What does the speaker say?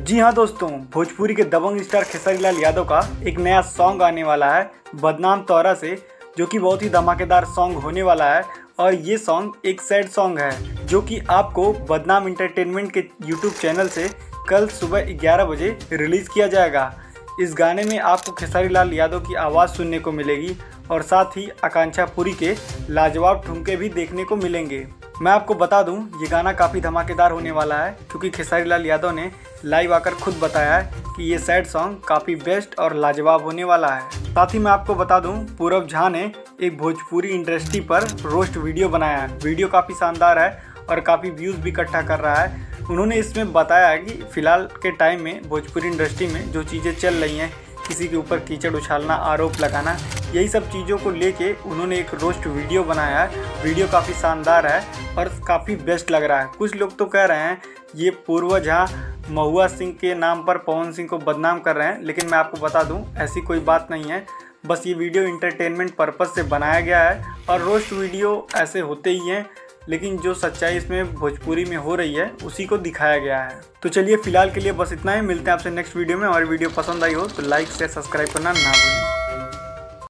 जी हाँ दोस्तों, भोजपुरी के दबंग स्टार खेसारी लाल यादव का एक नया सॉन्ग आने वाला है बदनाम तोरा से, जो कि बहुत ही धमाकेदार सॉन्ग होने वाला है। और ये सॉन्ग एक सैड सॉन्ग है जो कि आपको बदनाम एंटरटेनमेंट के यूट्यूब चैनल से कल सुबह 11 बजे रिलीज़ किया जाएगा। इस गाने में आपको खेसारी लाल यादव की आवाज़ सुनने को मिलेगी और साथ ही आकांक्षा पुरी के लाजवाब ठुमके भी देखने को मिलेंगे। मैं आपको बता दूं, ये गाना काफ़ी धमाकेदार होने वाला है क्योंकि खेसारी लाल यादव ने लाइव आकर खुद बताया है कि ये सैड सॉन्ग काफ़ी बेस्ट और लाजवाब होने वाला है। साथ ही मैं आपको बता दूं, पूरब झा ने एक भोजपुरी इंडस्ट्री पर रोस्ट वीडियो बनाया है। वीडियो काफ़ी शानदार है और काफ़ी व्यूज़ भी इकट्ठा कर रहा है। उन्होंने इसमें बताया है कि फ़िलहाल के टाइम में भोजपुरी इंडस्ट्री में जो चीज़ें चल रही हैं, किसी के ऊपर कीचड़ उछालना, आरोप लगाना, यही सब चीज़ों को लेके उन्होंने एक रोस्ट वीडियो बनाया है। वीडियो काफ़ी शानदार है और काफ़ी बेस्ट लग रहा है। कुछ लोग तो कह रहे हैं ये पूर्व झा महुआ सिंह के नाम पर पवन सिंह को बदनाम कर रहे हैं, लेकिन मैं आपको बता दूं ऐसी कोई बात नहीं है। बस ये वीडियो इंटरटेनमेंट पर्पज़ से बनाया गया है और रोस्ट वीडियो ऐसे होते ही हैं, लेकिन जो सच्चाई इसमें भोजपुरी में हो रही है उसी को दिखाया गया है। तो चलिए फिलहाल के लिए बस इतना ही। मिलते हैं आपसे नेक्स्ट वीडियो में। हमारी वीडियो पसंद आई हो तो लाइक शेयर सब्सक्राइब करना ना भूलें।